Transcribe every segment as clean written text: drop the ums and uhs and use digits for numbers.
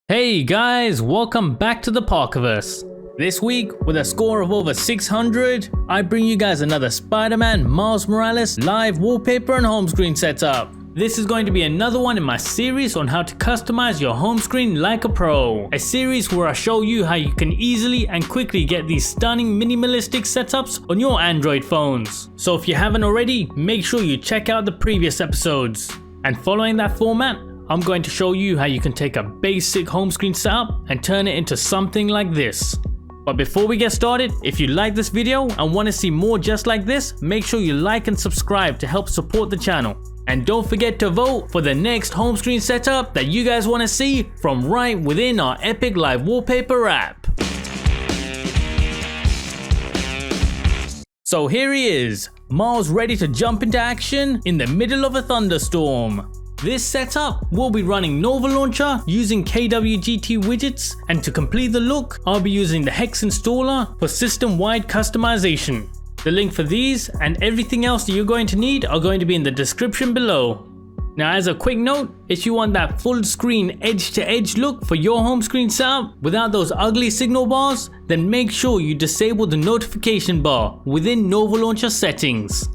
Hey guys, welcome back to the Parkerverse. This week, with a score of over 600, I bring you guys another Spider-Man Miles Morales live wallpaper and home screen setup. This is going to be another one in my series on how to customize your home screen like a pro. A series where I show you how you can easily and quickly get these stunning minimalistic setups on your Android phones. So if you haven't already, make sure you check out the previous episodes. And following that format, I'm going to show you how you can take a basic home screen setup and turn it into something like this. But before we get started, if you like this video and want to see more just like this, make sure you like and subscribe to help support the channel. And don't forget to vote for the next home screen setup that you guys want to see from right within our epic live wallpaper app. So here he is, Miles ready to jump into action in the middle of a thunderstorm. This setup will be running Nova Launcher using KWGT widgets, and to complete the look, I'll be using the Hex installer for system-wide customization. The link for these and everything else that you're going to need are going to be in the description below. Now as a quick note, if you want that full screen edge-to-edge look for your home screen setup without those ugly signal bars, then make sure you disable the notification bar within Nova Launcher settings.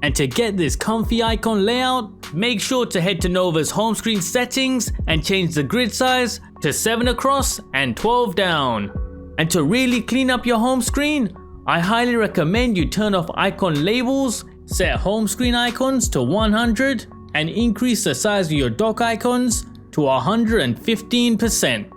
And to get this comfy icon layout, make sure to head to Nova's home screen settings and change the grid size to 7 across and 12 down. And to really clean up your home screen, I highly recommend you turn off icon labels, set home screen icons to 100, and increase the size of your dock icons to 115%.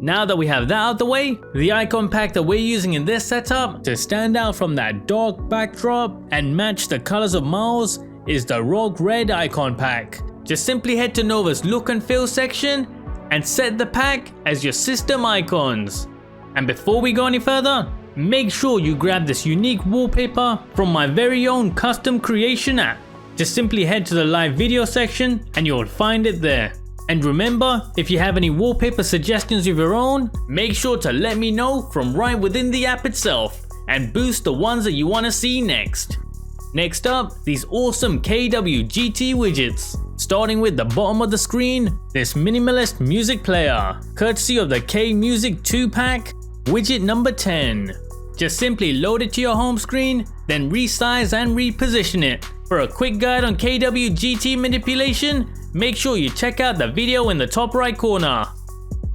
Now that we have that out the way, the icon pack that we're using in this setup to stand out from that dark backdrop and match the colors of Miles is the Rogue Red icon pack. Just simply head to Nova's look and feel section and set the pack as your system icons. And before we go any further, make sure you grab this unique wallpaper from my very own custom creation app. Just simply head to the live video section and you'll find it there. And remember, if you have any wallpaper suggestions of your own, make sure to let me know from right within the app itself and boost the ones that you want to see next. Next up, these awesome KWGT widgets. Starting with the bottom of the screen, this minimalist music player, courtesy of the K Music 2 pack, widget number 10. Just simply load it to your home screen, then resize and reposition it. For a quick guide on KWGT manipulation, make sure you check out the video in the top right corner.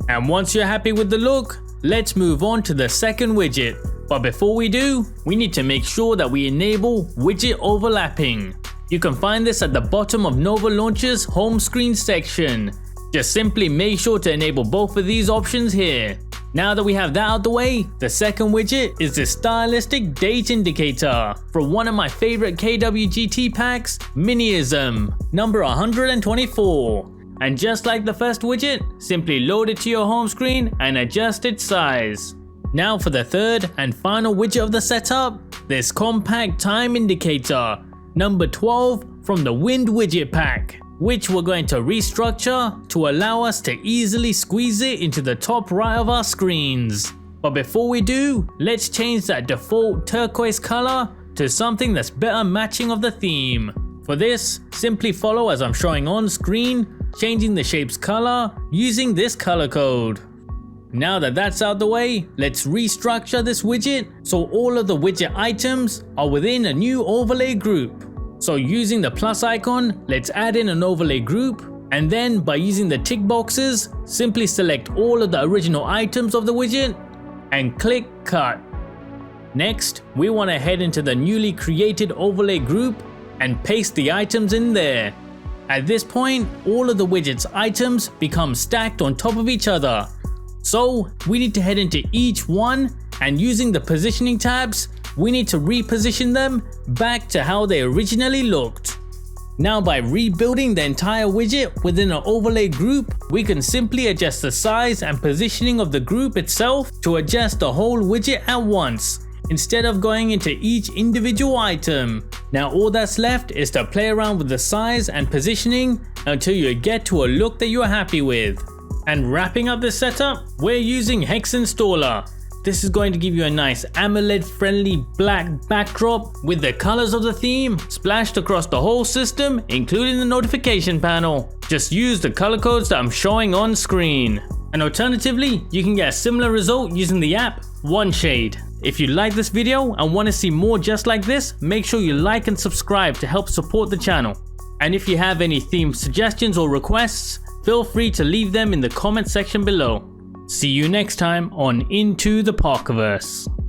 And once you're happy with the look, let's move on to the second widget. But before we do, we need to make sure that we enable widget overlapping. You can find this at the bottom of Nova Launcher's home screen section. Just simply make sure to enable both of these options here. Now that we have that out the way, the second widget is this stylistic date indicator from one of my favorite KWGT packs, Miniism, number 124. And just like the first widget, simply load it to your home screen and adjust its size. Now for the third and final widget of the setup, this compact time indicator, number 12 from the Wind widget pack, which we're going to restructure to allow us to easily squeeze it into the top right of our screens. But before we do, let's change that default turquoise color to something that's better matching of the theme. For this, simply follow as I'm showing on screen, changing the shape's color using this color code. Now that that's out the way, let's restructure this widget so all of the widget items are within a new overlay group. So using the plus icon, let's add in an overlay group, and then by using the tick boxes, simply select all of the original items of the widget and click cut. Next, we want to head into the newly created overlay group and paste the items in there. At this point, all of the widget's items become stacked on top of each other. So we need to head into each one, and using the positioning tabs, we need to reposition them back to how they originally looked. Now by rebuilding the entire widget within an overlay group, we can simply adjust the size and positioning of the group itself to adjust the whole widget at once, instead of going into each individual item. Now all that's left is to play around with the size and positioning until you get to a look that you're happy with. And wrapping up this setup, we're using Hex installer. This is going to give you a nice AMOLED friendly black backdrop with the colors of the theme splashed across the whole system, including the notification panel. Just use the color codes that I'm showing on screen. And alternatively, you can get a similar result using the app OneShade. If you like this video and want to see more just like this, make sure you like and subscribe to help support the channel. And if you have any theme suggestions or requests, feel free to leave them in the comment section below. See you next time on Into the Parkerverse.